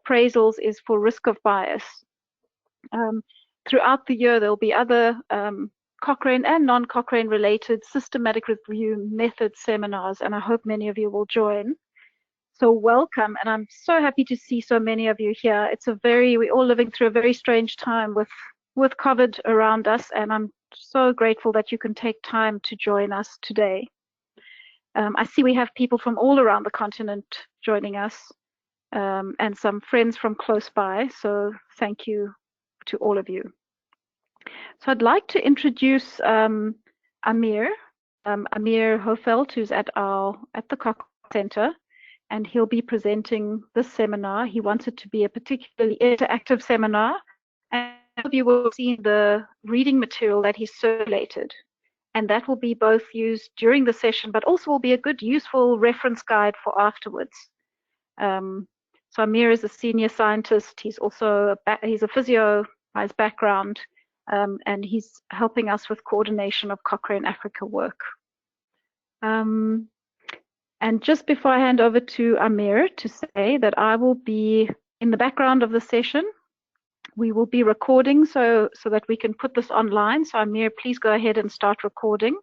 appraisals is for risk of bias. Throughout the year, there'll be other Cochrane and non-Cochrane related systematic review method seminars, and I hope many of you will join. So welcome, and I'm so happy to see so many of you here. We're all living through a very strange time with COVID around us, and I'm so grateful that you can take time to join us today. I see we have people from all around the continent joining us, and some friends from close by, so thank you to all of you. So I'd like to introduce Ameer Hohlfeld, who's at the Cochrane Center, and he'll be presenting this seminar. He wants it to be a particularly interactive seminar, and some of you will see the reading material that he's circulated, and that will be both used during the session, but also will be a good, useful reference guide for afterwards. So Ameer is a senior scientist. He's also he's a physio by his background, and he's helping us with coordination of Cochrane Africa work. And just before I hand over to Ameer, to say that I will be in the background of the session. We will be recording so that we can put this online. So Ameer, please go ahead and start recording.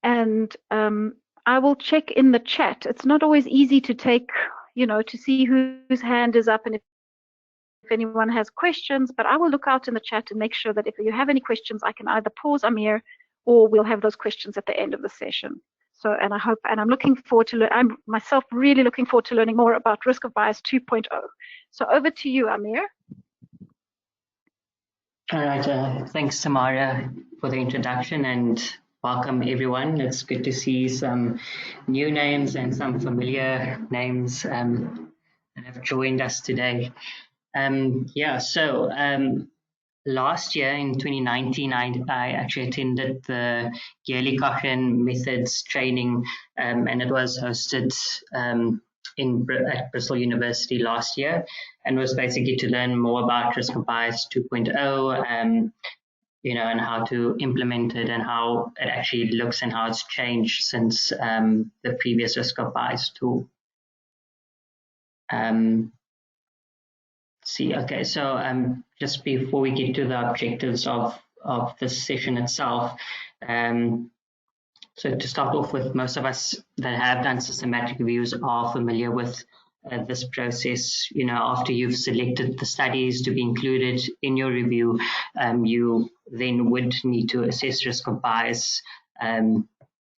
And I will check in the chat. It's not always easy to take, to see whose hand is up and if anyone has questions, but I will look out in the chat and make sure that if you have any questions, I can either pause Ameer or we'll have those questions at the end of the session. So, and I'm looking forward to, I'm myself really looking forward to learning more about Risk of Bias 2.0. So over to you, Ameer. All right, thanks Tamara for the introduction and welcome everyone. It's good to see some new names and some familiar names that have joined us today. Last year in 2019, I actually attended the yearly Cochrane Methods training, and it was hosted at Bristol University last year, and was basically to learn more about Risk of Bias 2.0, and how to implement it and how it actually looks and how it's changed since the previous Risk of Bias tool. Just before we get to the objectives of this session itself, so to start off with, most of us that have done systematic reviews are familiar with this process. After you've selected the studies to be included in your review, you then would need to assess risk of bias in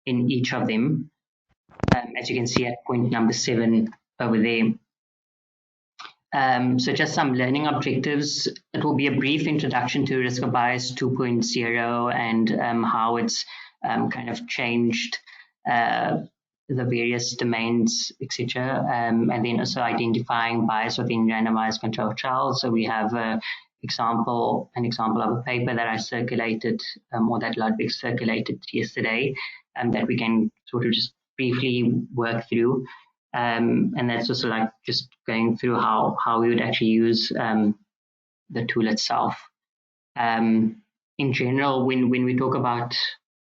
each of them, as you can see at point number 7 over there. So just some learning objectives. It will be a brief introduction to Risk of Bias 2.0 and how it's kind of changed the various domains, etc. And then also identifying bias within randomized controlled trials. So we have an example of a paper that I circulated, or that Ludwig circulated yesterday, that we can sort of just briefly work through. And that's also like just going through how we would actually use the tool itself. In general, when we talk about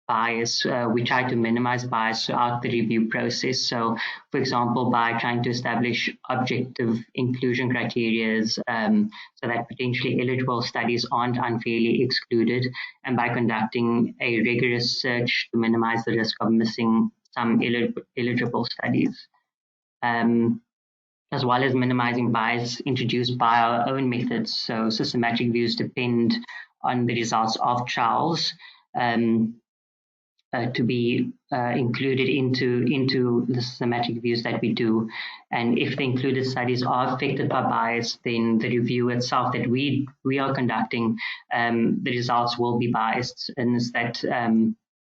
bias, we try to minimize bias throughout the review process. So, for example, by trying to establish objective inclusion criteria so that potentially eligible studies aren't unfairly excluded, and by conducting a rigorous search to minimize the risk of missing some eligible studies. As well as minimizing bias introduced by our own methods. So systematic reviews depend on the results of trials to be included into the systematic reviews that we do. And if the included studies are affected by bias, then the review itself that we are conducting, the results will be biased. And it's that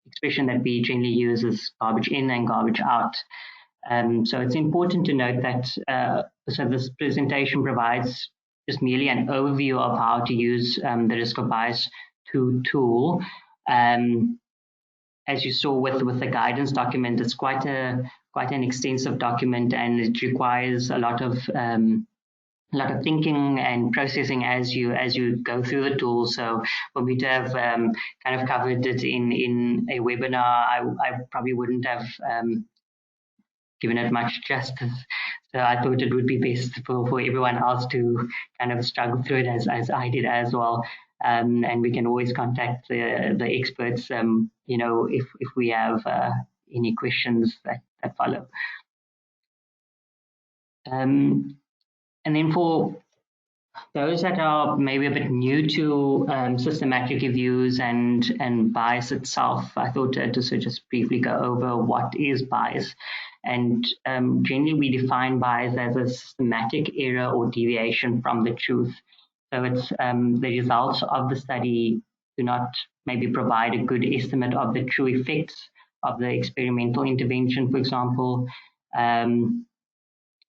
expression that we generally use is garbage in and garbage out. So it's important to note that so this presentation provides just merely an overview of how to use the Risk of Bias tool. As you saw with the guidance document, it's quite an extensive document, and it requires a lot of thinking and processing as you go through the tool. So for me to have kind of covered it in a webinar, I probably wouldn't have given it much justice. So I thought it would be best for everyone else to kind of struggle through it as I did as well. And we can always contact the experts, if we have any questions that follow. And then for those that are maybe a bit new to systematic reviews and bias itself, I thought to just briefly go over what is bias. And generally, we define bias as a systematic error or deviation from the truth. So it's the results of the study do not maybe provide a good estimate of the true effects of the experimental intervention, for example.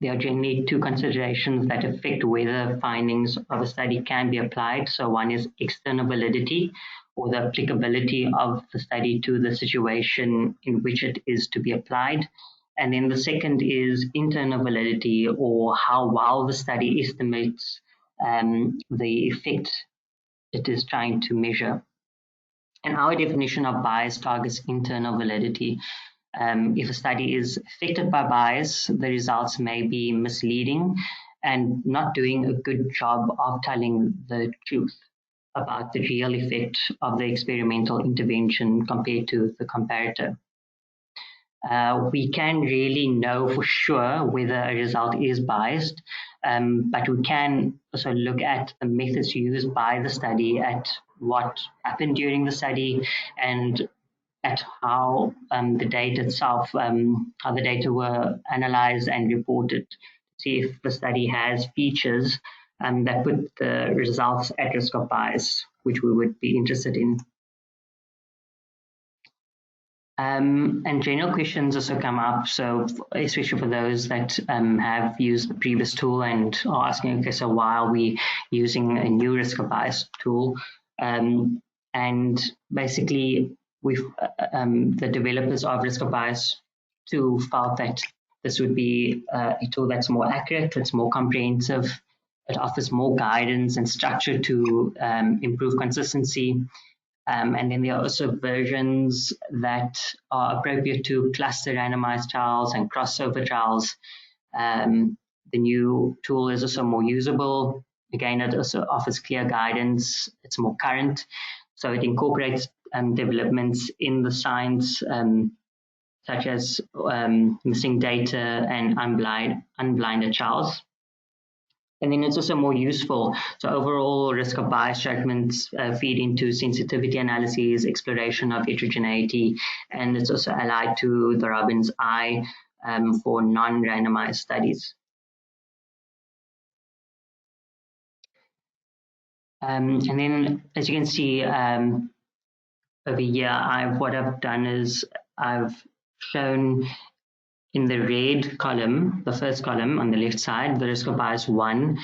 There are generally two considerations that affect whether findings of a study can be applied. So one is external validity, or the applicability of the study to the situation in which it is to be applied. And then the second is internal validity, or how well the study estimates the effect it is trying to measure. And our definition of bias targets internal validity. If a study is affected by bias, the results may be misleading and not doing a good job of telling the truth about the real effect of the experimental intervention compared to the comparator. We can really know for sure whether a result is biased, but we can also look at the methods used by the study, at what happened during the study, and at how the data itself, how the data were analyzed and reported, to see if the study has features that put the results at risk of bias, which we would be interested in. And general questions also come up, so especially for those that have used the previous tool and are asking, okay, so why are we using a new risk of bias tool? And basically, the developers of risk of bias 2 felt that this would be a tool that's more accurate, it's more comprehensive, it offers more guidance and structure to improve consistency. And then there are also versions that are appropriate to cluster randomized trials and crossover trials. The new tool is also more usable. Again, it also offers clear guidance. It's more current. So it incorporates developments in the science, such as missing data and unblinded trials. And then it's also more useful. So overall, risk of bias judgments feed into sensitivity analyses, exploration of heterogeneity, and it's also allied to the Robbins I for non-randomized studies. And then, as you can see over here, what I've done is I've shown in the red column, the first column on the left side, the risk of bias 1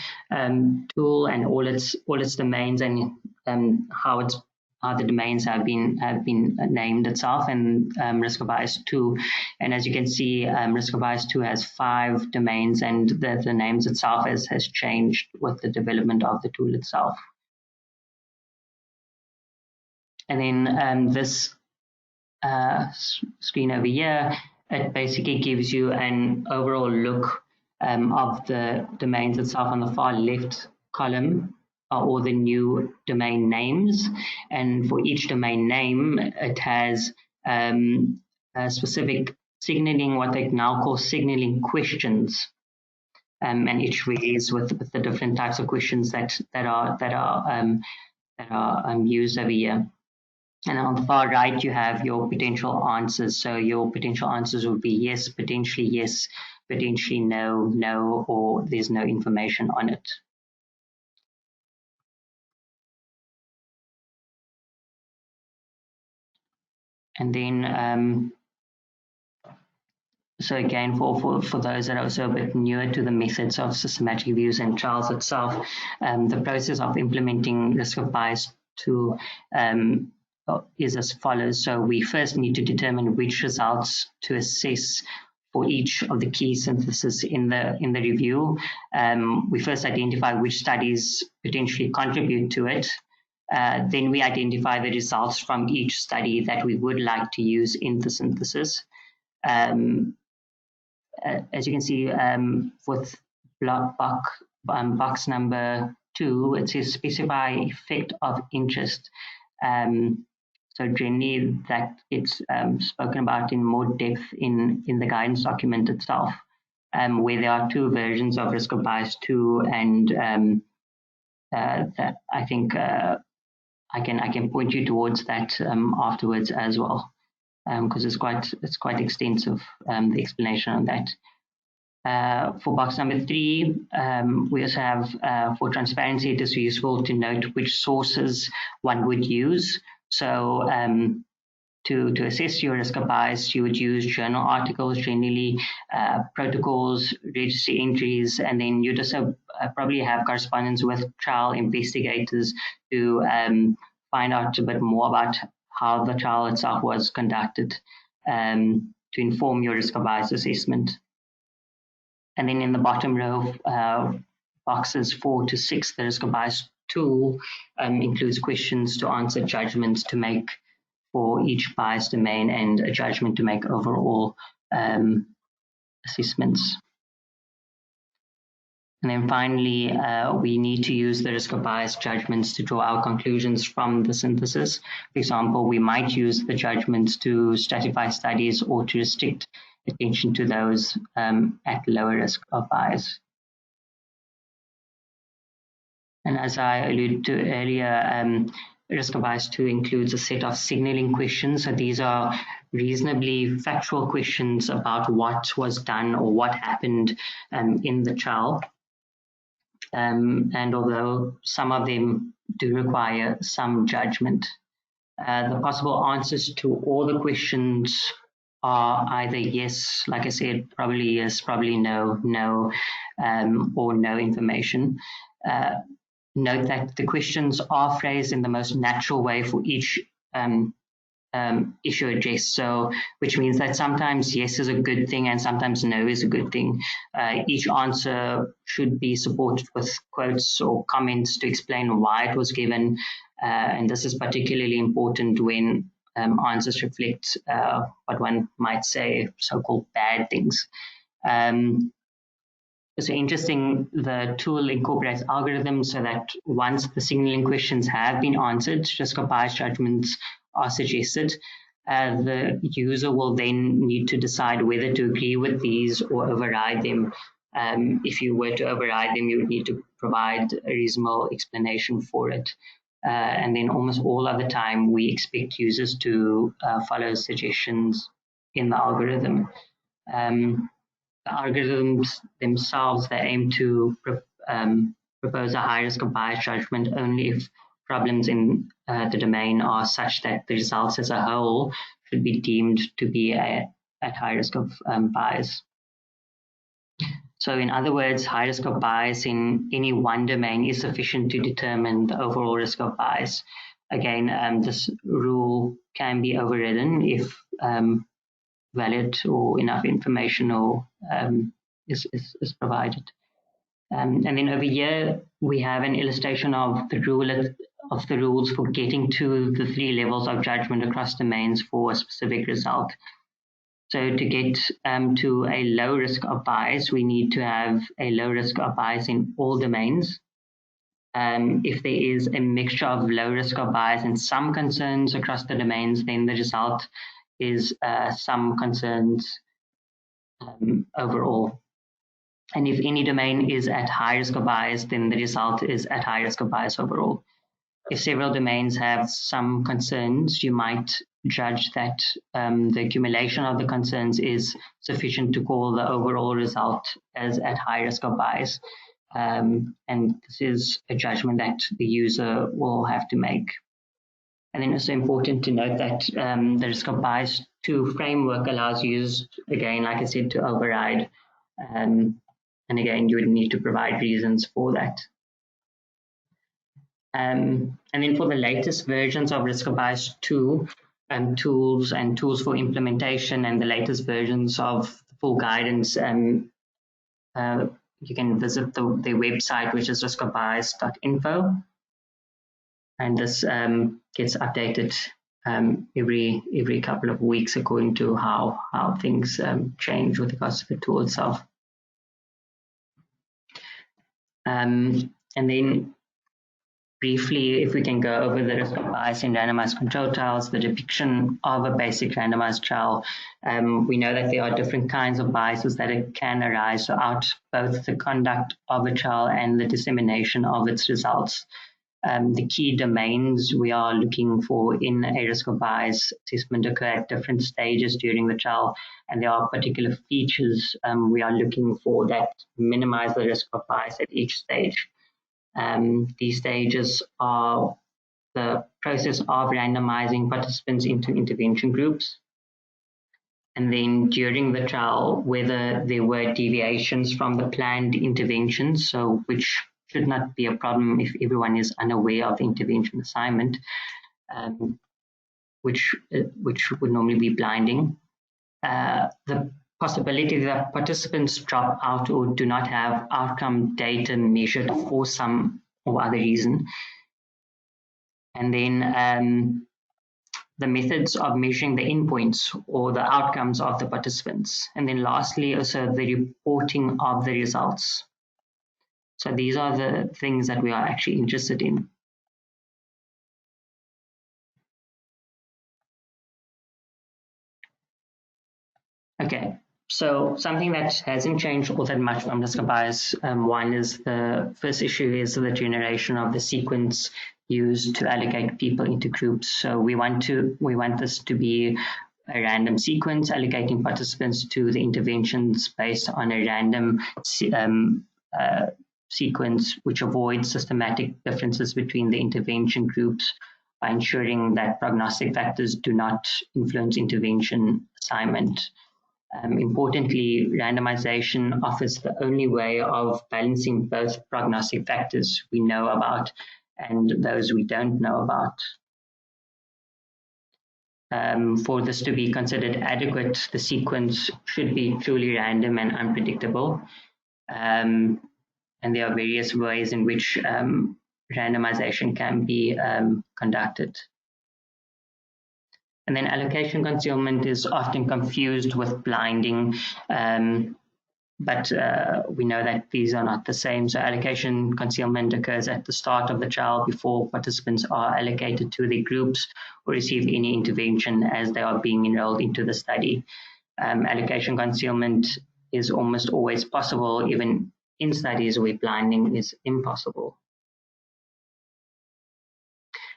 tool and all its domains and how the domains have been named itself, and risk of bias 2. And as you can see, risk of bias 2 has 5 domains, and the names itself has changed with the development of the tool itself. And then this screen over here, it basically gives you an overall look of the domains itself. On the far left column are all the new domain names, and for each domain name it has a specific signaling, what they now call signaling questions, and each varies with the different types of questions that are used over here. And on the far right, you have your potential answers. So your potential answers would be yes, potentially no, no, or there's no information on it. And then, so again, for those that are also a bit newer to the methods of systematic reviews and trials itself, the process of implementing risk of bias to is as follows. So we first need to determine which results to assess for each of the key syntheses in the review. We first identify which studies potentially contribute to it. Then we identify the results from each study that we would like to use in the synthesis. as you can see, with box number 2, it says specify effect of interest. So generally that gets spoken about in more depth in the guidance document itself, where there are 2 versions of risk of bias 2, and that I think I can point you towards that afterwards as well, because it's quite extensive, the explanation on that. For box number 3, we also have, for transparency, it is useful to note which sources one would use. So to assess your risk of bias, you would use journal articles, generally protocols, registry entries, and then you'd also probably have correspondence with trial investigators to find out a bit more about how the trial itself was conducted, to inform your risk of bias assessment. And then in the bottom row, boxes 4 to 6, the risk of bias tool includes questions to answer, judgments to make for each bias domain, and a judgment to make overall assessments. And then finally, we need to use the risk of bias judgments to draw our conclusions from the synthesis. For example, we might use the judgments to stratify studies or to restrict attention to those at lower risk of bias. And as I alluded to earlier, risk of bias 2 includes a set of signaling questions. So these are reasonably factual questions about what was done or what happened in the trial. And although some of them do require some judgment, the possible answers to all the questions are either yes, like I said, probably yes, probably no, no, or no information. Note that the questions are phrased in the most natural way for each issue addressed. So, which means that sometimes yes is a good thing and sometimes no is a good thing. Each answer should be supported with quotes or comments to explain why it was given. And this is particularly important when answers reflect what one might say so-called bad things. So interesting, the tool incorporates algorithms so that once the signaling questions have been answered, risk of bias judgments are suggested. The user will then need to decide whether to agree with these or override them. If you were to override them, you would need to provide a reasonable explanation for it. And then almost all of the time, we expect users to follow suggestions in the algorithm. The algorithms themselves, they aim to propose a high risk of bias judgment only if problems in the domain are such that the results as a whole should be deemed to be at high risk of bias. So in other words, high risk of bias in any one domain is sufficient to determine the overall risk of bias. Again, this rule can be overridden if valid or enough information or is provided. And then over here, we have an illustration of the rules for getting to the 3 levels of judgment across domains for a specific result. So to get to a low risk of bias, we need to have a low risk of bias in all domains. If there is a mixture of low risk of bias and some concerns across the domains, then the result is some concerns overall. And if any domain is at high risk of bias, then the result is at high risk of bias overall. If several domains have some concerns, you might judge that the accumulation of the concerns is sufficient to call the overall result as at high risk of bias. And this is a judgment that the user will have to make. And then it's important to note that the risk of bias 2 framework allows users, again, like I said, to override. And again, you would need to provide reasons for that. And then for the latest versions of risk of bias 2, tools for implementation, and the latest versions of the full guidance, you can visit their website, which is riskofbias.info. And this gets updated every couple of weeks according to how things change with regards to the tool itself. And then briefly, if we can go over the risk of bias in randomized control trials, the depiction of a basic randomized trial. We know that there are different kinds of biases that can arise throughout both the conduct of a trial and the dissemination of its results. The key domains we are looking for in a risk of bias assessment occur at different stages during the trial, and there are particular features we are looking for that minimize the risk of bias at each stage. These stages are the process of randomizing participants into intervention groups, and then during the trial, whether there were deviations from the planned interventions, so which should not be a problem if everyone is unaware of the intervention assignment, which would normally be blinding. The possibility that participants drop out or do not have outcome data measured for some or other reason. And then the methods of measuring the endpoints or the outcomes of the participants. And then lastly, also the reporting of the results. So these are the things that we are actually interested in. Okay, so something that hasn't changed all that much from risk of bias. One is the first issue is the generation of the sequence used to allocate people into groups. So we want this to be a random sequence allocating participants to the interventions based on a random sequence, which avoids systematic differences between the intervention groups by ensuring that prognostic factors do not influence intervention assignment. Importantly, randomization offers the only way of balancing both prognostic factors we know about and those we don't know about. For this to be considered adequate, the sequence should be truly random and unpredictable. And there are various ways in which randomization can be conducted. And then allocation concealment is often confused with blinding, but we know that these are not the same. So allocation concealment occurs at the start of the trial before participants are allocated to their groups or receive any intervention as they are being enrolled into the study. Allocation concealment is almost always possible, even in studies where blinding is impossible.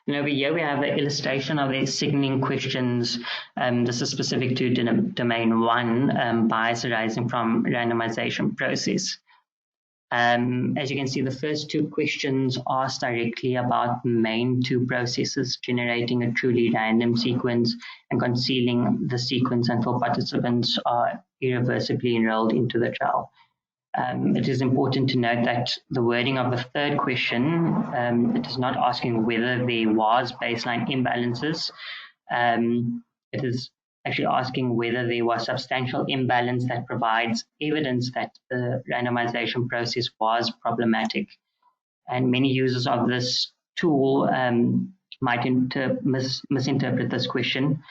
And over here we have the illustration of the signaling questions. This is specific to domain 1, bias arising from randomization process. As you can see, the first two questions ask directly about the main two processes, generating a truly random sequence and concealing the sequence until participants are irreversibly enrolled into the trial. It is important to note that the wording of the third question, it is not asking whether there was baseline imbalances. It is actually asking whether there was substantial imbalance that provides evidence that the randomization process was problematic. And many users of this tool might misinterpret this question.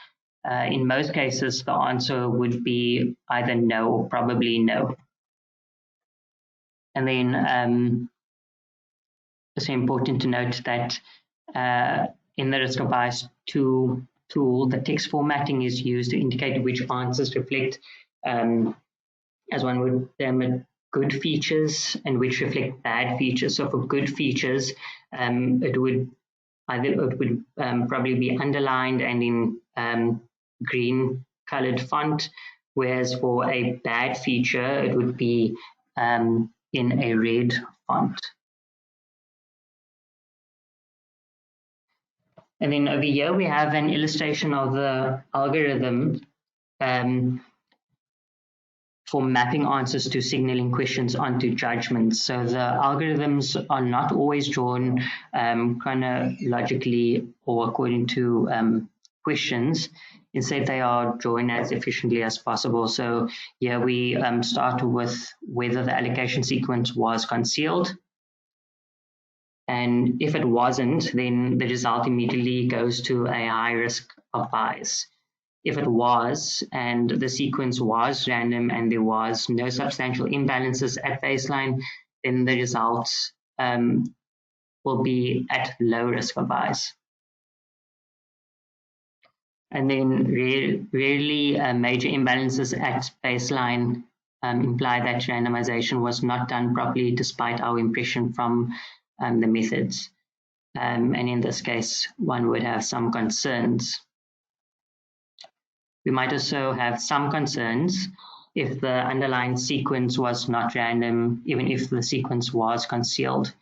In most cases, the answer would be either no or probably no. And then it's important to note that in the risk of bias tool, the text formatting is used to indicate which answers reflect, as one would term it, good features and which reflect bad features. So for good features, it would probably be underlined and in green colored font, whereas for a bad feature, it would be in a red font. And then over here we have an illustration of the algorithm for mapping answers to signaling questions onto judgments. So the algorithms are not always drawn chronologically or according to questions. Instead, they are drawn as efficiently as possible. So here we start with whether the allocation sequence was concealed. And if it wasn't, then the result immediately goes to a high risk of bias. If it was, and the sequence was random and there was no substantial imbalances at baseline, then the results will be at low risk of bias. And then rarely major imbalances at baseline imply that randomization was not done properly despite our impression from the methods. And in this case, one would have some concerns. We might also have some concerns if the underlying sequence was not random, even if the sequence was concealed.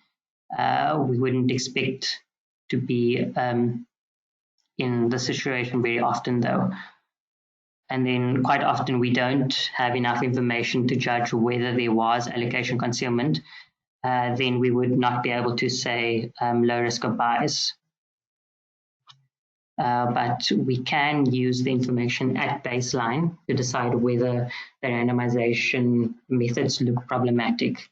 We wouldn't expect to be in the situation very often though. And then quite often we don't have enough information to judge whether there was allocation concealment. Then we would not be able to say low risk of bias. But we can use the information at baseline to decide whether the randomization methods look problematic.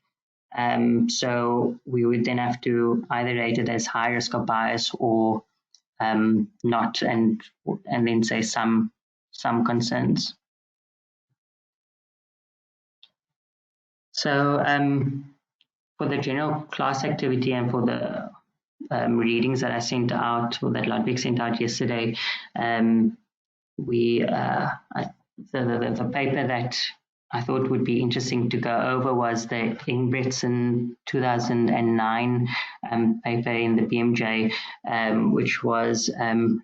So we would then have to either rate it as high risk of bias or not, and then say some concerns. So for the general class activity and for the readings that I sent out, or that Ludwig sent out yesterday, the paper that I thought would be interesting to go over was the Engebretsen 2009 paper in the BMJ, which was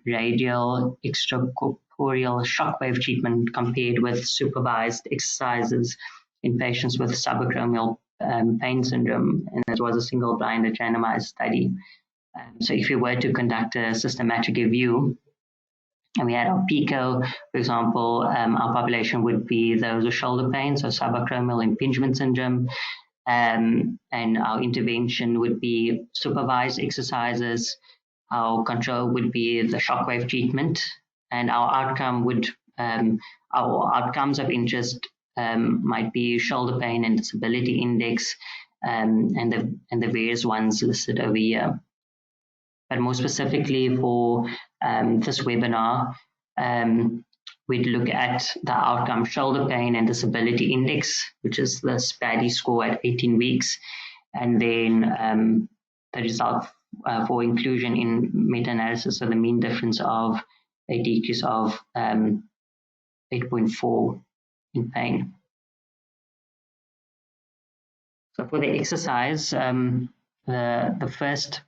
radial extracorporeal shockwave treatment compared with supervised exercises in patients with subacromial pain syndrome, and it was a single-blinded randomized study. So if you were to conduct a systematic review, and we had our PICO, for example, our population would be those with shoulder pain, so subacromial impingement syndrome, and our intervention would be supervised exercises. Our control would be the shockwave treatment, and our outcome would, our outcomes of interest might be shoulder pain and disability index, and the various ones listed over here. But more specifically for this webinar, we'd look at the outcome shoulder pain and disability index, which is the SPADI score at 18 weeks, and then the result for inclusion in meta-analysis, so the mean difference of a decrease of 8.4 in pain. So for the exercise, the first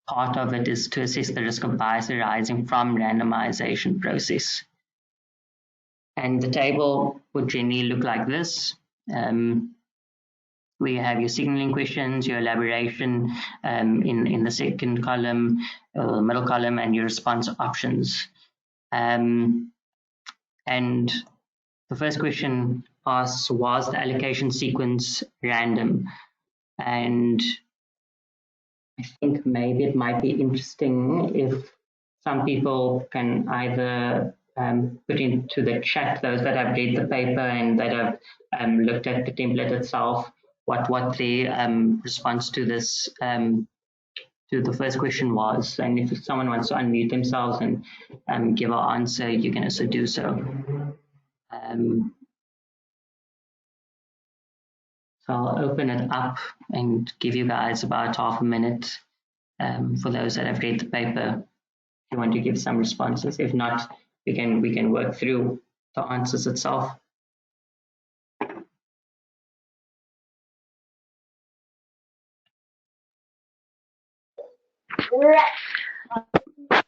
part of it is to assess the risk of bias arising from randomization process. And the table would generally look like this. We have your signaling questions, your elaboration in the second column, middle column, and your response options. And the first question asks, was the allocation sequence random? And I think maybe it might be interesting if some people can either put into the chat, those that have read the paper and that have looked at the template itself, what their response to this, to the first question was. And if someone wants to unmute themselves and give an answer, you can also do so. So I'll open it up and give you guys about half a minute for those that have read the paper. If you want to give some responses, if not, we can work through the answers itself.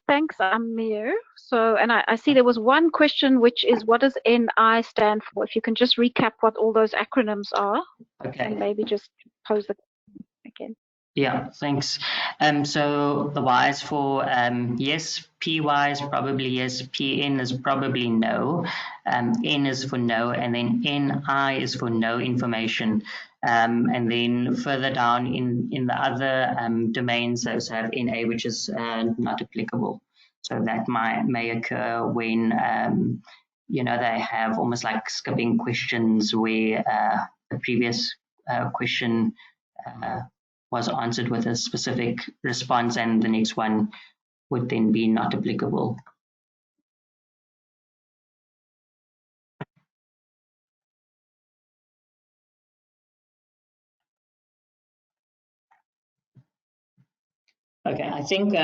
Thanks, Ameer. So, and I see there was one question, which is, what does NI stand for? If you can just recap what all those acronyms are, okay, and maybe just pose the question again. Yeah, thanks. So the Y is for yes, PY is probably yes, PN is probably no, N is for no, and then NI is for no information. And then further down in the other domains, those have NA, which is not applicable. So that may occur when you know, they have almost like skipping questions where the previous question was answered with a specific response, and the next one would then be not applicable. Okay, I think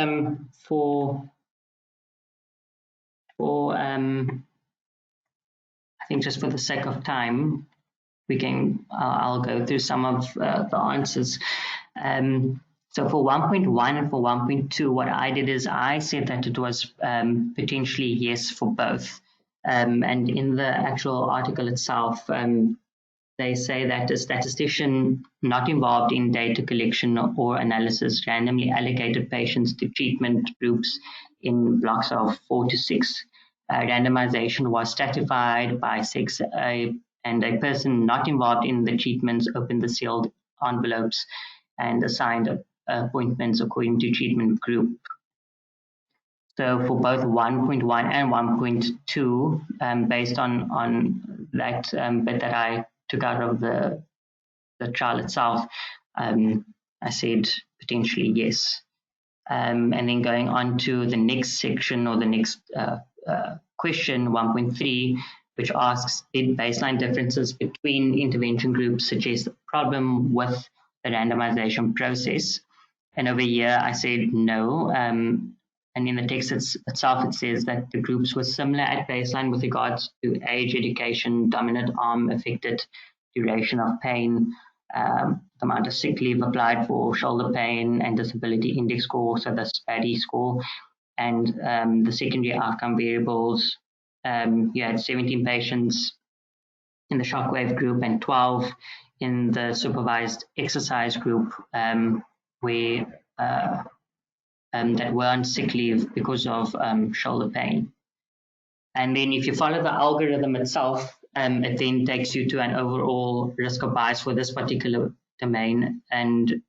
I think just for the sake of time, we can I'll go through some of the answers. So for 1.1 and for 1.2, what I did is I said that it was potentially yes for both. And in the actual article itself, they say that a statistician not involved in data collection or analysis randomly allocated patients to treatment groups in blocks of 4 to 6. Randomization was stratified by sex, and a person not involved in the treatments opened the sealed envelopes and assigned appointments according to treatment group. So for both 1.1 and 1.2, based on that bit that I took out of the trial itself, I said potentially yes. And then going on to the next section, or the next question, 1.3, which asks, did baseline differences between intervention groups suggest a problem with the randomization process? And over here, I said no. And in the text itself, it says that the groups were similar at baseline with regards to age, education, dominant arm affected, duration of pain, the amount of sick leave applied for shoulder pain, and disability index score, so the SPADI score, and the secondary outcome variables. You had 17 patients in the shockwave group and 12 in the supervised exercise group, where that were on sick leave because of shoulder pain. And then if you follow the algorithm itself, it then takes you to an overall risk of bias for this particular domain, and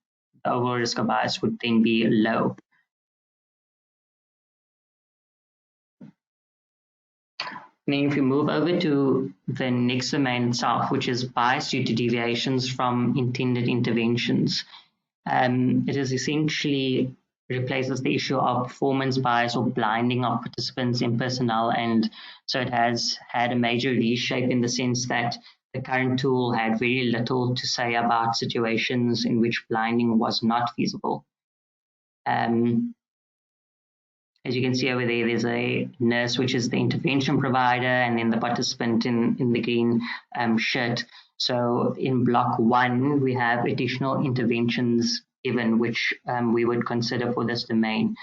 the overall risk of bias would then be low. And then if you move over to the next domain itself, which is bias due to deviations from intended interventions, it is essentially replaces the issue of performance bias or blinding of participants in personnel. And so it has had a major reshape in the sense that the current tool had very little to say about situations in which blinding was not feasible. As you can see over there, there's a nurse, which is the intervention provider, and then the participant in the green shirt. So in block 1, we have additional interventions given, which we would consider for this domain.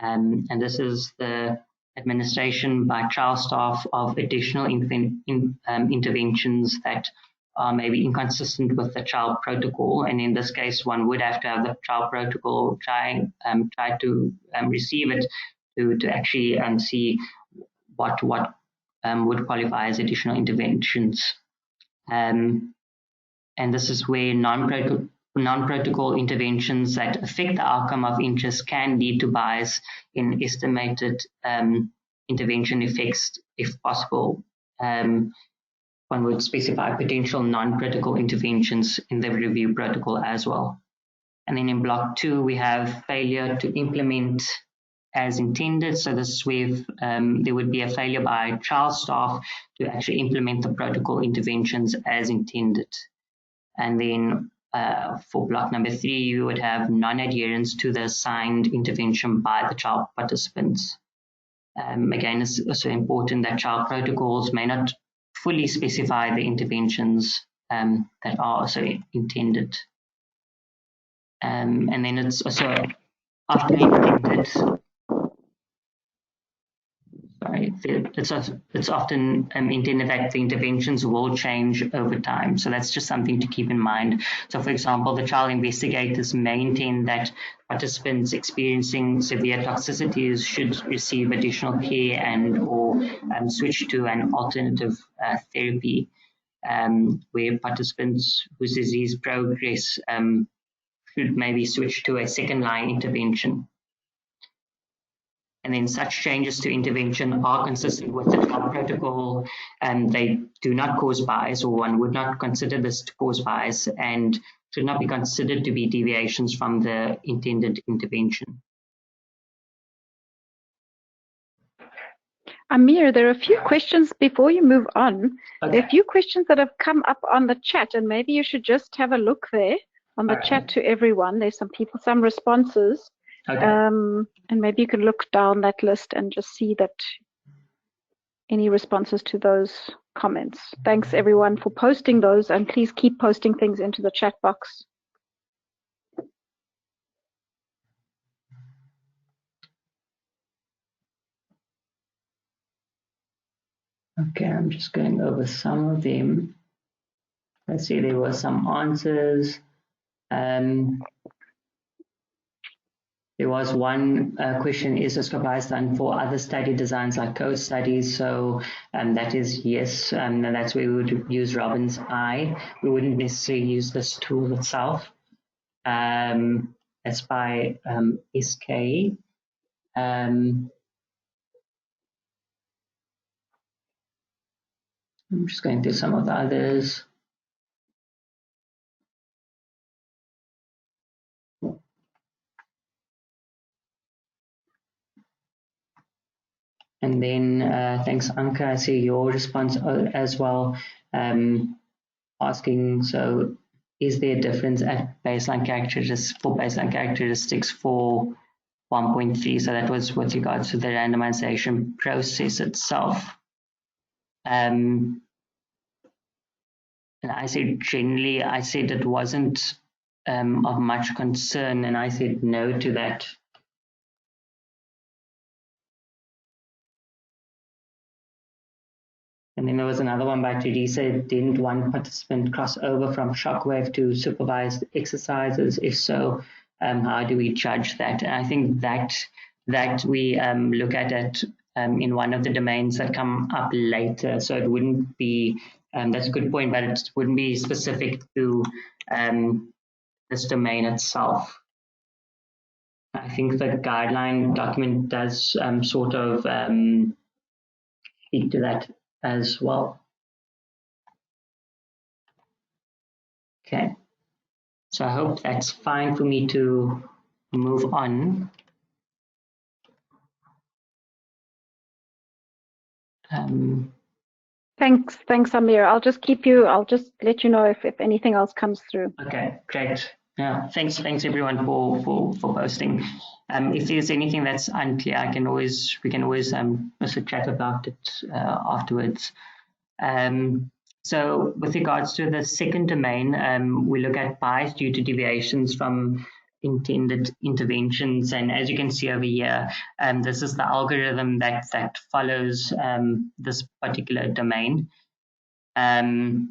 And this is the administration by trial staff of additional interventions that are maybe inconsistent with the trial protocol. And in this case, one would have to have the trial protocol try to receive it to actually see what would qualify as additional interventions. And this is where non-protocol interventions that affect the outcome of interest can lead to bias in estimated intervention effects, if possible. One would specify potential non-protocol interventions in the review protocol as well. And then in block 2, we have failure to implement as intended. So this is where there would be a failure by trial staff to actually implement the protocol interventions as intended. And then for block number 3, you would have non-adherence to the assigned intervention by the trial participants. Again, it's also important that trial protocols may not fully specify the interventions that are also intended. And then it's also often intended. It's often intended that the interventions will change over time. So that's just something to keep in mind. So for example, the trial investigators may intend that participants experiencing severe toxicities should receive additional care and or switch to an alternative therapy, where participants whose disease progress should maybe switch to a second-line intervention. And then such changes to intervention are consistent with the trial protocol, and they do not cause bias, or one would not consider this to cause bias, and should not be considered to be deviations from the intended intervention. Ameer, there are a few questions before you move on. Okay. There are a few questions that have come up on the chat, and maybe you should just have a look there on the chat to everyone. There's some people, some responses. Okay. And maybe you can look down that list and just see that any responses to those comments. Thanks everyone for posting those, and please keep posting things into the chat box. Okay, I'm just going over some of them. Let's see, there were some answers. There was one question, is risk of bias done for other study designs like code studies? So that is yes, and that's where we would use Robin's eye. We wouldn't necessarily use this tool itself. That's by SK. I'm just going through some of the others. And then thanks, Anka. I see your response as well, asking, so is there a difference at baseline characteristics for 1.3? So that was with regards to the randomization process itself. And I said generally, I said it wasn't of much concern, and I said no to that. And then there was another one by Teresa. Didn't one participant cross over from shockwave to supervised exercises? If so, how do we judge that? And I think that we look at it in one of the domains that come up later. So it wouldn't be, that's a good point, but it wouldn't be specific to this domain itself. I think the guideline document does sort of speak to that as well. Okay, so I hope that's fine for me to move on. Thanks, Ameer. I'll just let you know if anything else comes through. Okay, great. Yeah, thanks everyone for posting. If there's anything that's unclear, we can always also chat about it afterwards. So with regards to the second domain, we look at bias due to deviations from intended interventions. And as you can see over here, this is the algorithm that follows this particular domain. And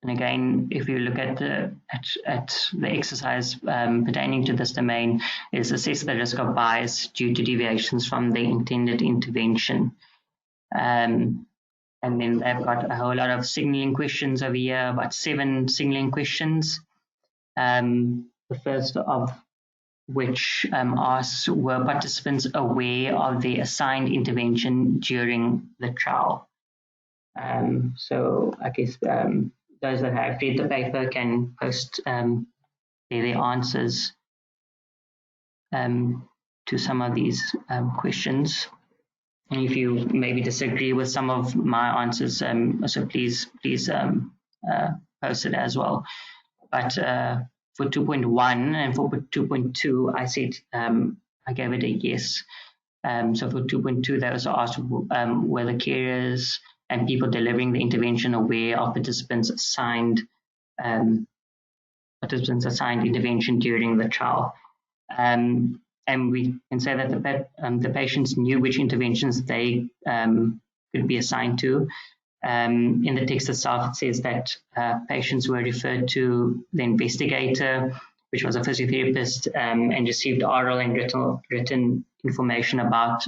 again, if you look at the exercise pertaining to this domain, is assess the risk of bias due to deviations from the intended intervention. And then they've got a whole lot of signaling questions over here, about 7 signaling questions. The first of which asks, were participants aware of the assigned intervention during the trial? So I guess those that have read the paper can post their answers to some of these questions. And if you maybe disagree with some of my answers, so please post it as well. But for 2.1 and for 2.2, I said I gave it a yes. So for 2.2, they also asked were the carers and people delivering the intervention aware of participants assigned intervention during the trial. And we can say that the patients knew which interventions they could be assigned to. In the text itself, it says that patients were referred to the investigator, which was a physiotherapist, and received oral and written information about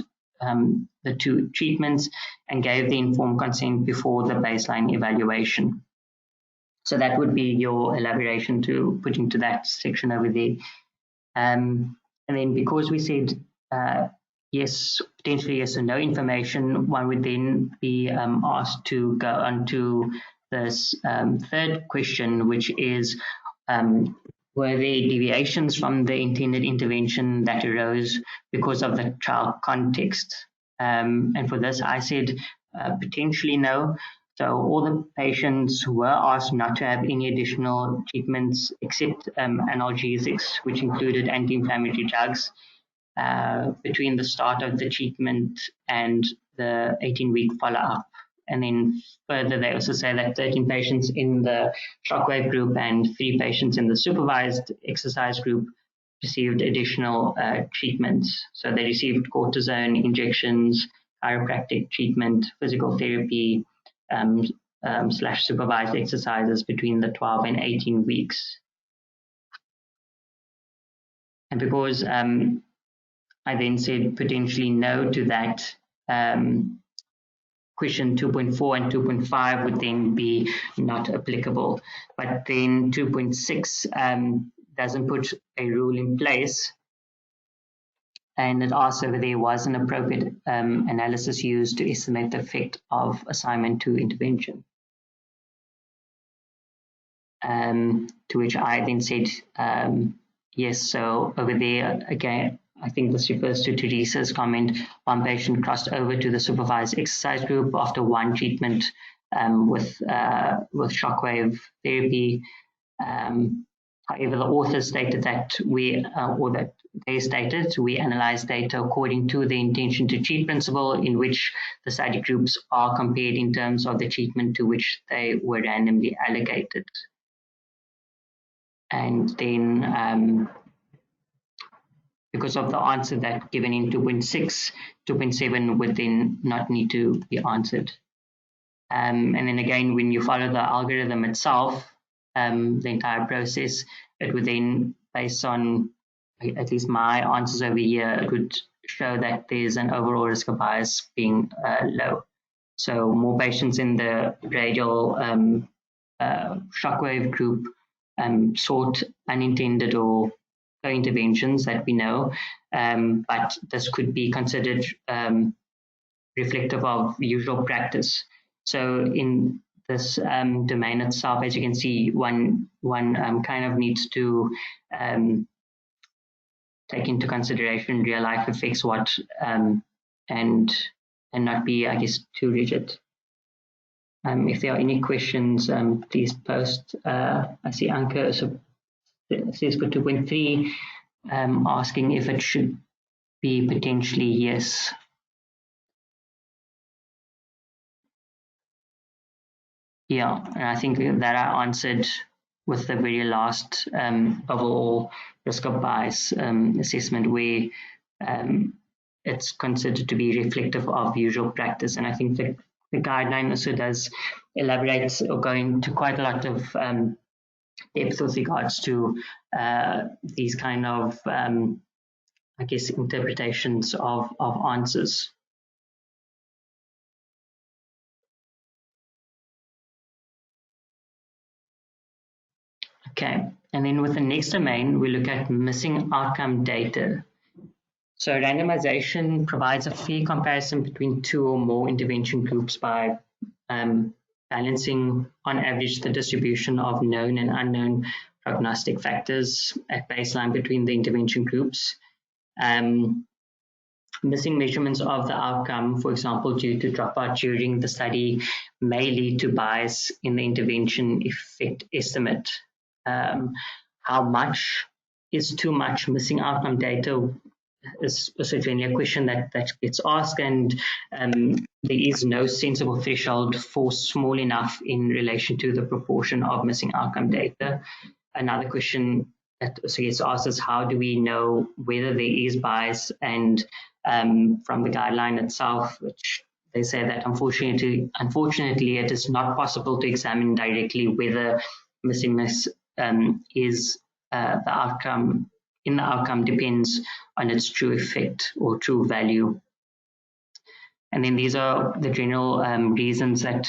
the 2 treatments and gave the informed consent before the baseline evaluation. So that would be your elaboration to put into that section over there. And then because we said yes, potentially yes or no information, one would then be asked to go on to this third question, which is, were there deviations from the intended intervention that arose because of the trial context? And for this, I said potentially no. So all the patients were asked not to have any additional treatments except analgesics, which included anti-inflammatory drugs, between the start of the treatment and the 18-week follow-up. And then further, they also say that 13 patients in the shockwave group and 3 patients in the supervised exercise group received additional treatments. So they received cortisone injections, chiropractic treatment, physical therapy, / supervised exercises between the 12 and 18 weeks. And because I then said potentially no to that, question 2.4 and 2.5 would then be not applicable. But then 2.6 doesn't put a rule in place. And it asks whether there was an appropriate analysis used to estimate the effect of assignment to intervention. To which I then said yes. So over there, again, I think this refers to Teresa's comment. One patient crossed over to the supervised exercise group after 1 treatment with shockwave therapy. However, the author stated that we analyzed data according to the intention to treat principle, in which the study groups are compared in terms of the treatment to which they were randomly allocated. And then because of the answer that given in 2.6, 2.7 would then not need to be answered. And then again, when you follow the algorithm itself, the entire process, it would then, based on at least my answers over here, it would show that there's an overall risk of bias being low. So more patients in the radial shockwave group sought unintended or interventions that we know, but this could be considered reflective of usual practice. So in this domain itself, as you can see, one kind of needs to take into consideration real life effects, and not be, I guess, too rigid. If there are any questions, please post. I see Anke says for 2.3, asking if it should be potentially yes. Yeah, and I think that I answered with the very last overall risk of bias assessment, where it's considered to be reflective of usual practice. And I think the guideline also does elaborate or go into quite a lot of depth with regards to these kind of, I guess, interpretations of answers. Okay, and then with the next domain, we look at missing outcome data. So randomization provides a fair comparison between 2 or more intervention groups by balancing on average the distribution of known and unknown prognostic factors at baseline between the intervention groups. Missing measurements of the outcome, for example, due to dropout during the study, may lead to bias in the intervention effect estimate. How much is too much missing outcome data is certainly a question that gets asked, and there is no sensible threshold for small enough in relation to the proportion of missing outcome data. Another question that also gets asked is, how do we know whether there is bias? And from the guideline itself, which they say that unfortunately it is not possible to examine directly whether missingness is the outcome. In the outcome depends on its true effect or true value. And then these are the general reasons that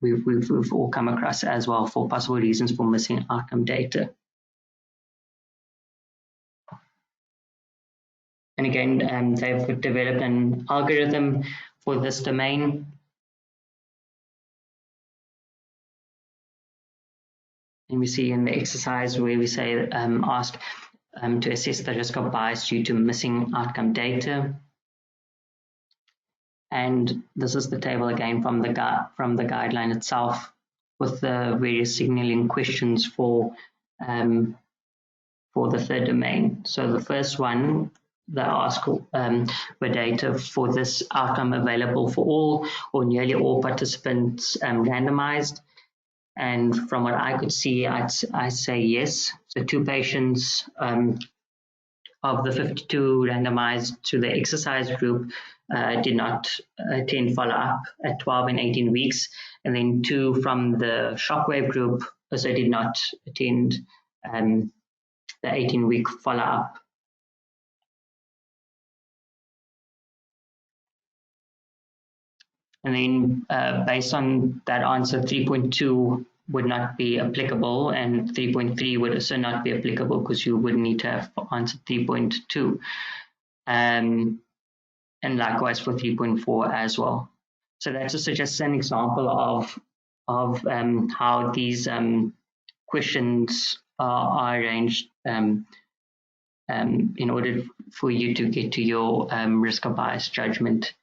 we've all come across as well for possible reasons for missing outcome data. And again, they've developed an algorithm for this domain. And we see in the exercise where we say ask to assess the risk of bias due to missing outcome data. And this is the table again from the guideline itself, with the various signaling questions for the third domain. So the first one, they ask were data for this outcome available for all or nearly all participants randomized. And from what I could see, I say yes. So 2 patients of the 52 randomized to the exercise group did not attend follow-up at 12 and 18 weeks. And then 2 from the shockwave group also did not attend the 18-week follow-up. And then based on that answer, 3.2 would not be applicable, and 3.3 would also not be applicable because you would need to have answered 3.2. And likewise for 3.4 as well. So that's just an example of how these questions are arranged in order for you to get to your risk of bias judgment.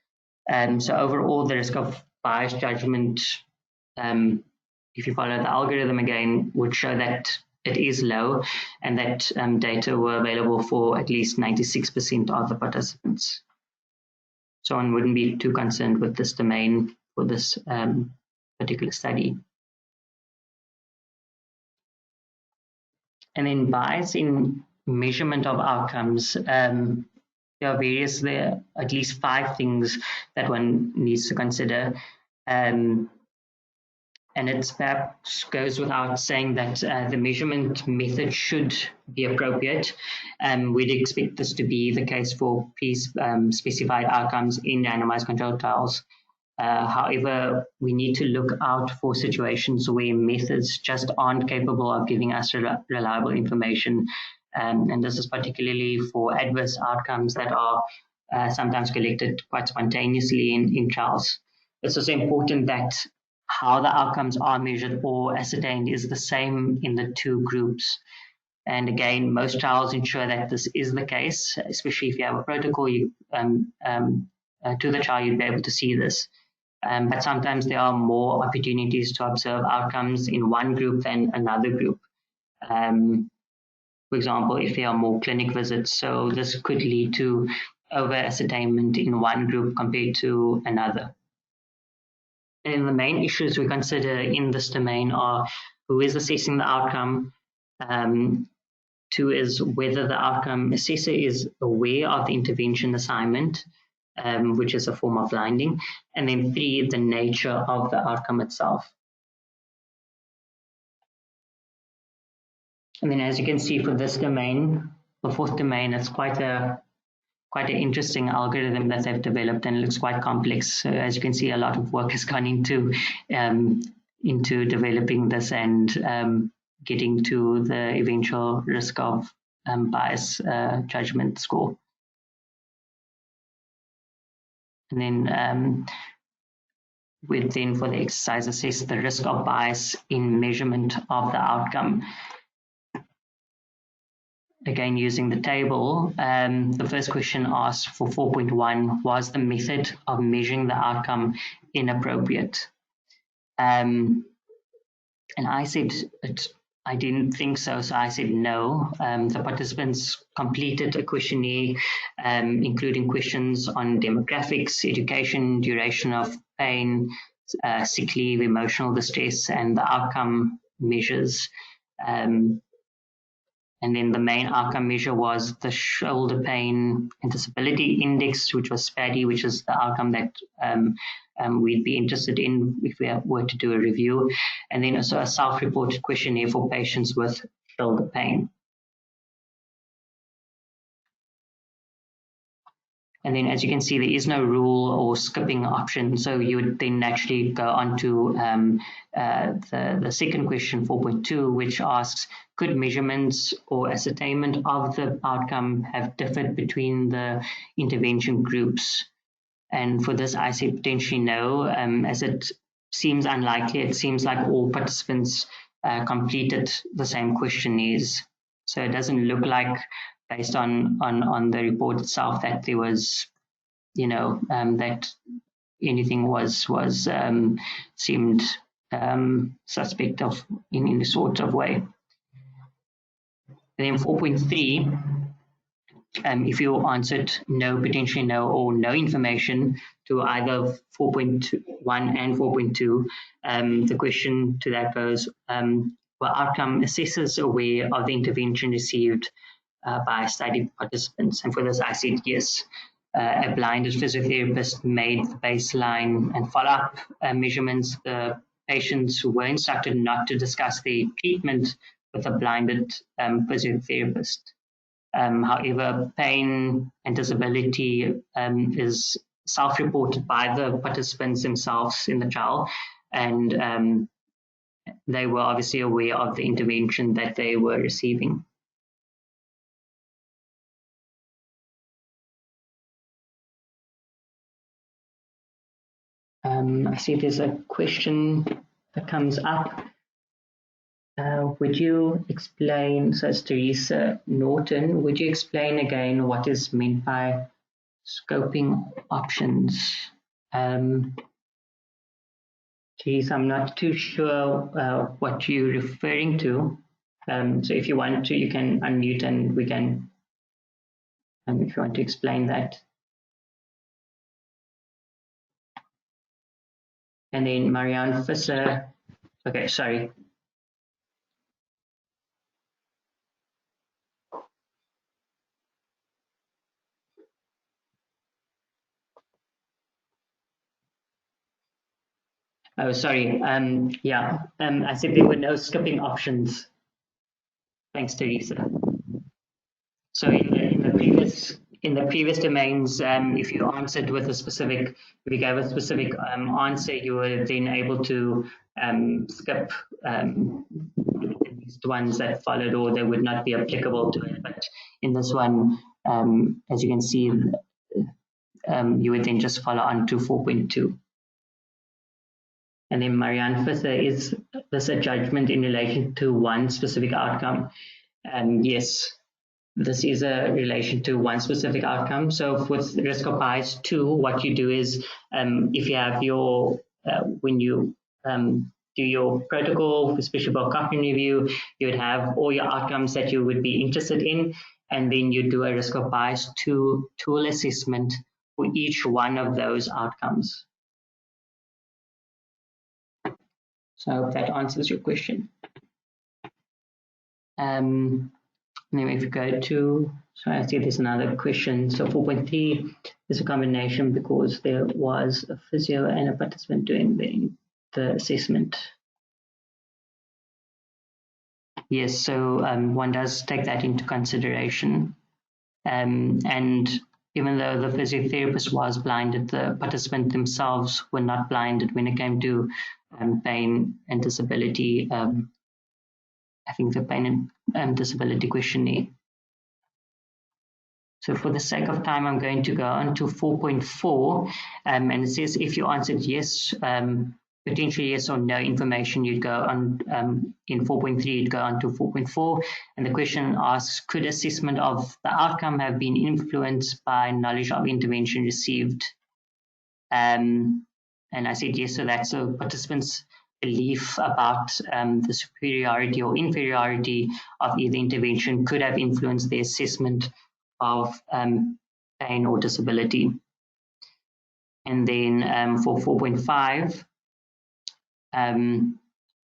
So overall, the risk of bias judgment, if you follow the algorithm again, would show that it is low and that data were available for at least 96% of the participants. So one wouldn't be too concerned with this domain for this particular study. And then bias in measurement of outcomes. There are at least 5 things that one needs to consider. And it perhaps goes without saying that the measurement method should be appropriate. We'd expect this to be the case for pre-specified outcomes in randomized controlled trials. However, we need to look out for situations where methods just aren't capable of giving us reliable information. And this is particularly for adverse outcomes that are sometimes collected quite spontaneously in trials. It's also important that how the outcomes are measured or ascertained is the same in the 2 groups. And again, most trials ensure that this is the case, especially if you have a protocol to the trial, you'd be able to see this. But sometimes there are more opportunities to observe outcomes in one group than another group. For example, if there are more clinic visits, so this could lead to over-ascertainment in one group compared to another. And the main issues we consider in this domain are who is assessing the outcome. 2 is whether the outcome assessor is aware of the intervention assignment, which is a form of blinding. And then 3, the nature of the outcome itself. And then as you can see for this domain, the 4th domain, it's quite an interesting algorithm that they've developed, and it looks quite complex. So as you can see, a lot of work has gone into developing this and getting to the eventual risk of bias judgment score. And then we'd then for the exercise assess the risk of bias in measurement of the outcome. Again, using the table, the first question asks for 4.1, was the method of measuring the outcome inappropriate? And I said, I didn't think so, so I said no. The participants completed a questionnaire, including questions on demographics, education, duration of pain, sick leave, emotional distress, and the outcome measures. And then the main outcome measure was the shoulder pain and disability index, which was SPADI, which is the outcome that we'd be interested in if we were to do a review. And then also a self-reported questionnaire for patients with shoulder pain. And then as you can see, there is no rule or skipping option. So you would then naturally go on to the second question, 4.2, which asks, could measurements or ascertainment of the outcome have differed between the intervention groups? And for this, I say potentially no, as it seems unlikely. It seems like all participants completed the same questionnaires. So it doesn't look like, based on the report itself, that there was, that anything was seemed suspect of in any sort of way. And then 4.3, if you answered no, potentially no, or no information to either 4.1 and 4.2, the question to that goes, well, outcome assessors aware of the intervention received by study participants? And for this, I said yes. A blinded physiotherapist made the baseline and follow-up measurements. The patients who were instructed not to discuss the treatment with a blinded physiotherapist. However, pain and disability is self-reported by the participants themselves in the trial, and they were obviously aware of the intervention that they were receiving. I see there's a question that comes up. Would you explain, so it's Teresa Norton, would you explain again what is meant by scoping options? Teresa, I'm not too sure what you're referring to. So if you want to, you can unmute and we can, if you want to explain that. And then Marianne Visser, okay, sorry. Oh, sorry. Yeah, I said there were no skipping options. Thanks, Teresa. So in the previous domains, if you answered with a specific, if you gave a specific answer, you were then able to skip the ones that followed, or they would not be applicable to it. But in this one, as you can see, you would then just follow on to 4.2. And then Marianne Visser, is this a judgment in relation to one specific outcome? Yes, this is a relation to one specific outcome. So with risk of bias 2, what you do is, if you have your, when you do your protocol, especially for Cochrane review, you would have all your outcomes that you would be interested in, and then you do a risk of bias 2 tool assessment for each one of those outcomes. So I hope that answers your question. Then if you go to, so I see there's another question. So 4.3 is a combination because there was a physio and a participant doing the assessment. Yes, so one does take that into consideration. And even though the physiotherapist was blinded, the participants themselves were not blinded when it came to pain and disability. I think the pain and disability questionnaire. So for the sake of time, I'm going to go on to 4.4, and it says if you answered yes, potentially yes or no information, you'd go on, in 4.3, you'd go on to 4.4, and the question asks, could assessment of the outcome have been influenced by knowledge of intervention received? And I said yes, so that's a participant's belief about the superiority or inferiority of either intervention could have influenced the assessment of pain or disability. And then for 4.5,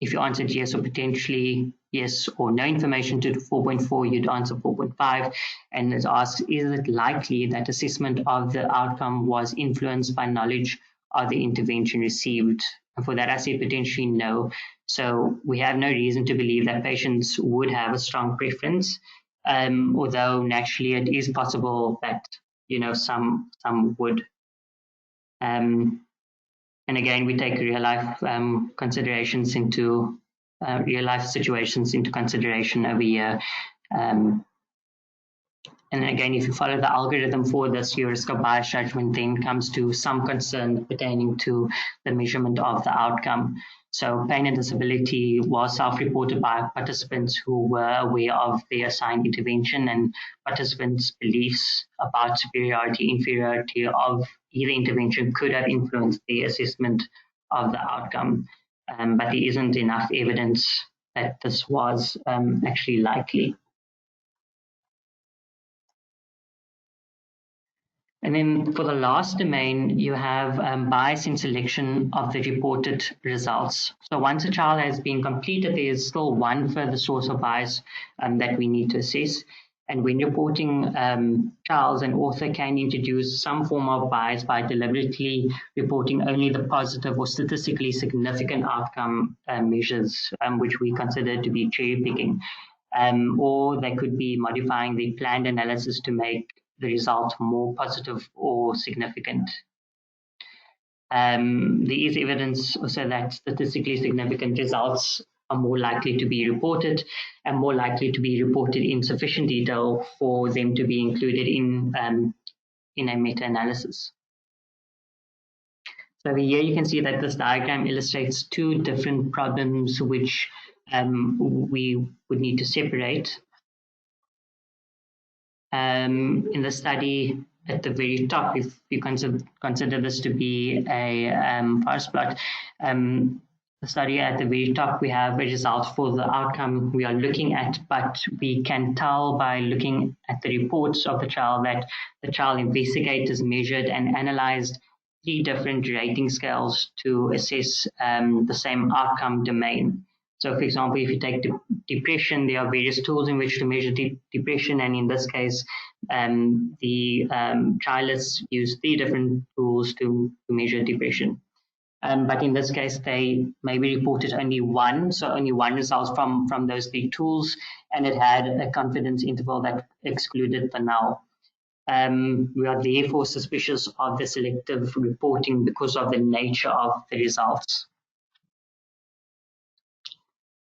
if you answered yes or potentially yes or no information to 4.4, you'd answer 4.5. And it asks, is it likely that assessment of the outcome was influenced by knowledge of the intervention received? And for that, I say potentially no. So we have no reason to believe that patients would have a strong preference, although naturally it is possible that, you know, some would. And again, we take real life considerations into real life situations into consideration over here. And again, if you follow the algorithm for this, your risk of bias judgment then comes to some concern pertaining to the measurement of the outcome. So pain and disability was self-reported by participants who were aware of their assigned intervention, and participants' beliefs about superiority, inferiority of either intervention could have influenced the assessment of the outcome. But there isn't enough evidence that this was actually likely. And then for the last domain, you have bias in selection of the reported results. So once a trial has been completed, there is still one further source of bias that we need to assess. And when reporting trials, an author can introduce some form of bias by deliberately reporting only the positive or statistically significant outcome measures, which we consider to be cherry picking. Or they could be modifying the planned analysis to make the result more positive or significant. There is evidence also that statistically significant results are more likely to be reported and more likely to be reported in sufficient detail for them to be included in a meta-analysis. So over here you can see that this diagram illustrates two different problems which we would need to separate. In the study at the very top, if you consider this to be a forest plot, the study at the very top, we have a result for the outcome we are looking at, but we can tell by looking at the reports of the trial that the trial investigators measured and analyzed 3 different rating scales to assess the same outcome domain. So, for example, if you take depression, there are various tools in which to measure depression, and in this case, the trialists use 3 different tools to measure depression. But in this case, they maybe reported only one, so only one result from those 3 tools, and it had a confidence interval that excluded the null. We are therefore suspicious of the selective reporting because of the nature of the results.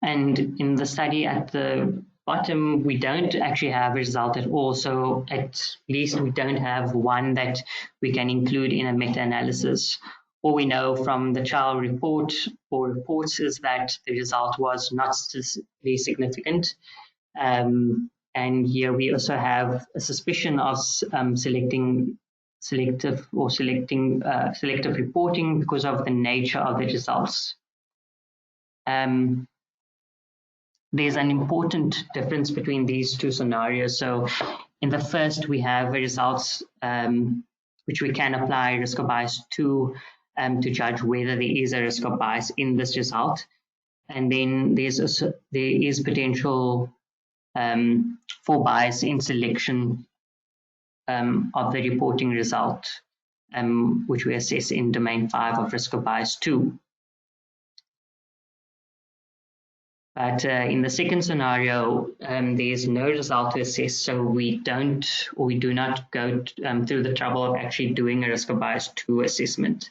And in the study at the bottom, we don't actually have a result at all. So at least we don't have one that we can include in a meta-analysis. All we know from the trial report or reports is that the result was not statistically significant. And here we also have a suspicion of selective reporting because of the nature of the results. There's an important difference between these 2 scenarios. So in the first, we have results which we can apply risk of bias to judge whether there is a risk of bias in this result. And then there is potential for bias in selection of the reporting result, which we assess in domain 5 of risk of bias 2. But in the second scenario, there is no result to assess, so we do not go through the trouble of actually doing a risk of bias 2 assessment.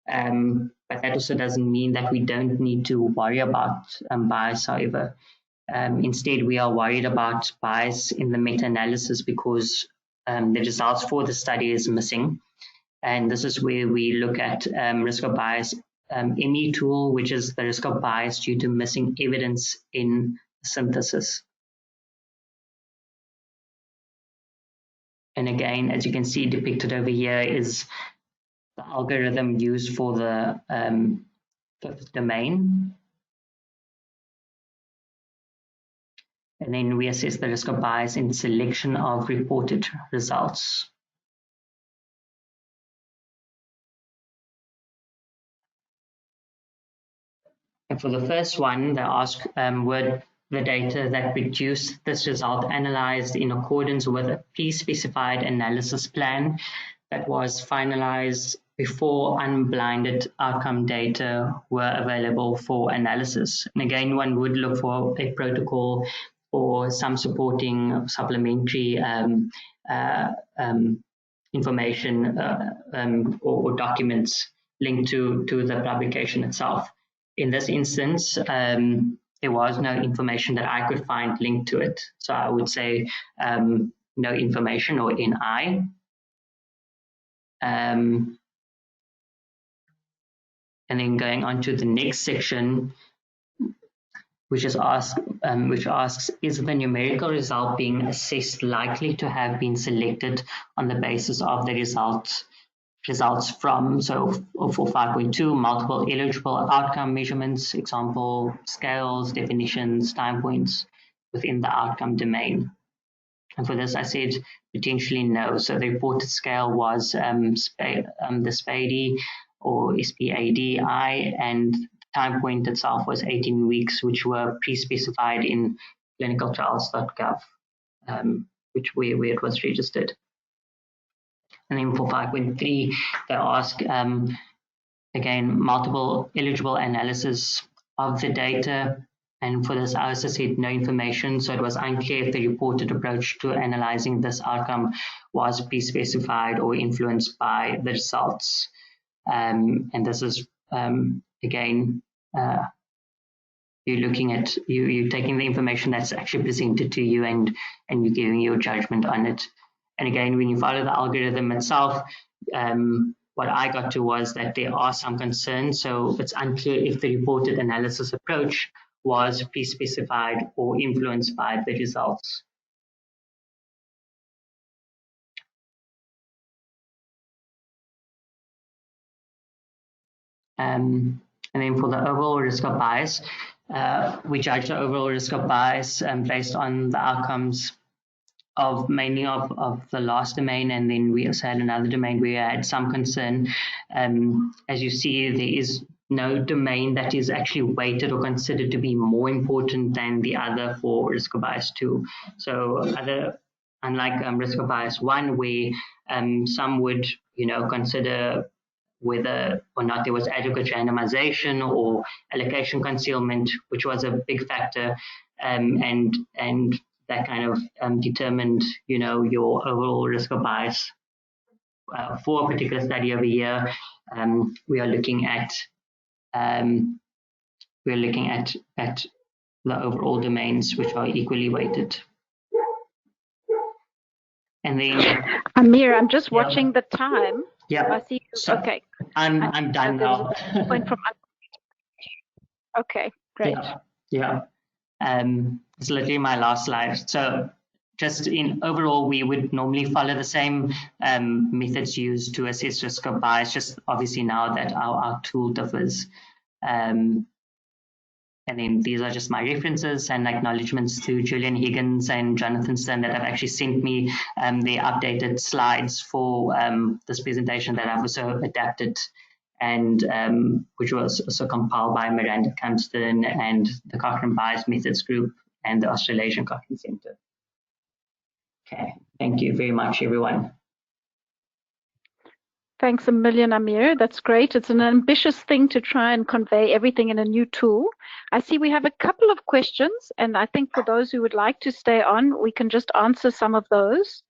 But that also doesn't mean that we don't need to worry about bias, however. Instead, we are worried about bias in the meta-analysis because the results for the study is missing. And this is where we look at risk of bias ME tool, which is the risk of bias due to missing evidence in synthesis. And again, as you can see depicted over here is the algorithm used for the 5th domain. And then we assess the risk of bias in selection of reported results. And for the first one, they ask, were the data that produced this result analyzed in accordance with a pre-specified analysis plan that was finalized before unblinded outcome data were available for analysis? And again, one would look for a protocol or some supporting supplementary information or documents linked to the publication itself. In this instance, there was no information that I could find linked to it. So I would say no information or NI. And And then going on to the next section, which asks, is the numerical result being assessed likely to have been selected on the basis of the results from, so for 5.2, multiple eligible outcome measurements, example, scales, definitions, time points within the outcome domain. And for this, I said potentially no. So the reported scale was the SPADI or SPADI, and the time point itself was 18 weeks, which were pre-specified in clinicaltrials.gov, where it was registered. And then for 5.3, they ask, again, multiple eligible analysis of the data. And for this, I also said no information. So it was unclear if the reported approach to analyzing this outcome was pre-specified or influenced by the results. And this is, again, you're looking at, you're taking the information that's actually presented to you and you're giving your judgment on it. And again, when you follow the algorithm itself, what I got to was that there are some concerns. So it's unclear if the reported analysis approach was pre-specified or influenced by the results. And then for the overall risk of bias, we judge the overall risk of bias based on the outcomes of mainly of the last domain, and then we also had another domain where we had some concern. As you see, there is no domain that is actually weighted or considered to be more important than the other for risk of bias 2. So unlike risk of bias 1, where some would consider whether or not there was adequate randomization or allocation concealment, which was a big factor, and that kind of determined, your overall risk of bias for a particular study over here. We are looking at the overall domains, which are equally weighted. And then Ameer, I'm just watching the time. Yeah. I see. So okay. I'm done now. Point from okay, great. Yeah. It's literally my last slide. So just in overall, we would normally follow the same methods used to assess risk of bias, just obviously now that our tool differs. And then these are just my references and acknowledgements to Julian Higgins and Jonathan Stern that have actually sent me their updated slides for this presentation that I've also adapted, and which was also compiled by Miranda Kamston and the Cochrane Bias Methods Group and the Australasian Cochrane Centre. Okay, thank you very much, everyone. Thanks a million, Ameer. That's great. It's an ambitious thing to try and convey everything in a new tool. I see we have a couple of questions, and I think for those who would like to stay on, we can just answer some of those.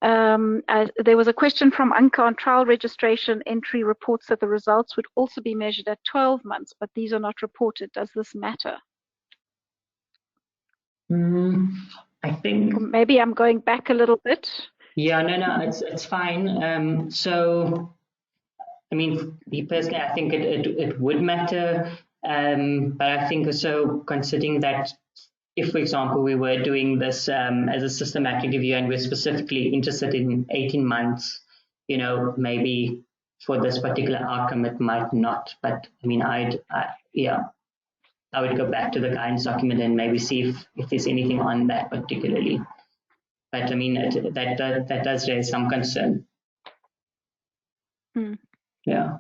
There was a question from Anka on trial registration entry reports that the results would also be measured at 12 months, but these are not reported. Does this matter? I think maybe I'm going back a little bit. Yeah, no, it's fine. So, I mean, personally, I think it would matter, but I think also considering that if, for example, we were doing this as a systematic review and we're specifically interested in 18 months, maybe for this particular outcome it might not. But I mean, I would go back to the guidance document and maybe see if there's anything on that particularly. But I mean, that does raise some concern. Yeah.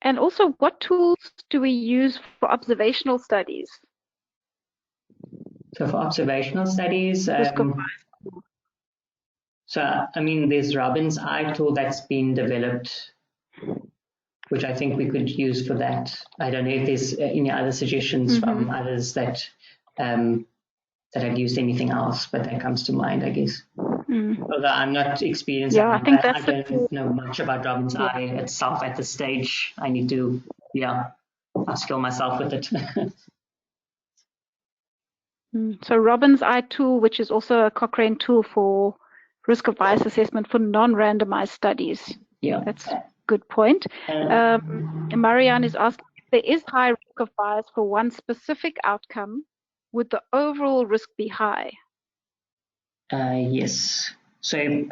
And also, what tools do we use for observational studies? So for observational studies, so I mean, there's Robin's eye tool that's been developed, which I think we could use for that. I don't know if there's any other suggestions from others that have used anything else, but that comes to mind, I guess. Although I'm not experienced, I think I don't know much about Robin's eye itself at this stage. I need to, upskill myself with it. So Robin's eye tool, which is also a Cochrane tool for risk of bias assessment for non-randomized studies. Yeah, that's a good point. Marianne is asking if there is high risk of bias for one specific outcome, would the overall risk be high? Yes. So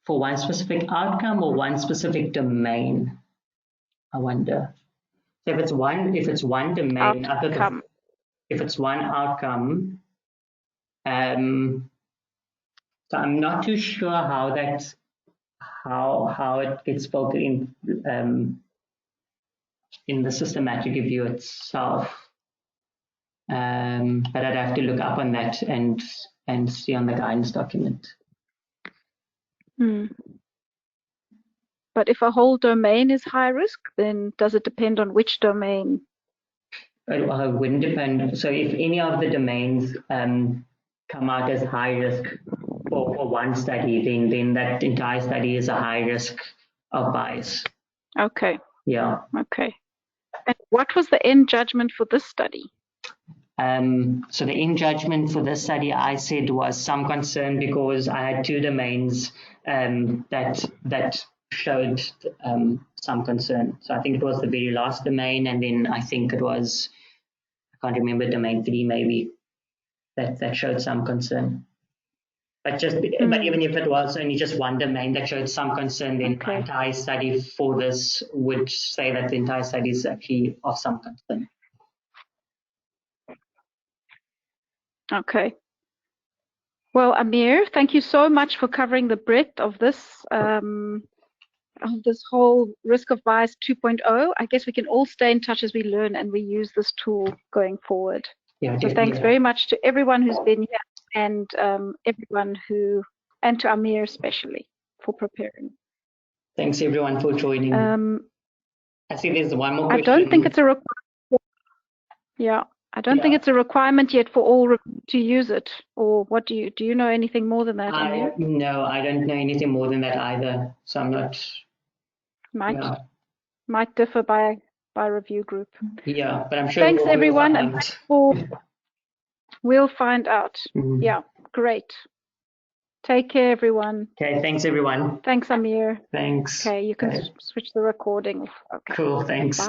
for one specific outcome or one specific domain, I wonder. So if it's one domain, Outcome. if it's one outcome, so I'm not too sure how it gets filtered in the systematic review itself. But I'd have to look up on that and see on the guidance document. But if a whole domain is high risk, then does it depend on which domain? It wouldn't depend. So if any of the domains come out as high risk for one study, then that entire study is a high risk of bias. Okay. Yeah. Okay. And what was the end judgment for this study? So the end judgment for this study, I said, was some concern because I had two domains that showed some concern. So I think it was the very last domain, and then I think it was, I can't remember, domain 3 maybe, that showed some concern. But even if it was only just one domain that showed some concern, then the entire study for this would say that the entire study is actually of some concern. Okay. Well, Ameer, thank you so much for covering the breadth of this whole Risk of Bias 2.0. I guess we can all stay in touch as we learn and we use this tool going forward. Yeah, so thanks very much to everyone who's been here and and to Ameer especially for preparing. Thanks everyone for joining. I see there's one more question. I don't think it's a requirement. Yeah. I don't think it's a requirement yet for all to use it. Or what do you know anything more than that? No, I don't know anything more than that either. So I'm not. Might differ by review group. Yeah, but I'm sure. Thanks everyone, and we'll find out. Yeah, great. Take care, everyone. Okay, thanks everyone. Thanks, Ameer. Thanks. Okay, you can switch the recording. Okay. Cool, thanks. Bye.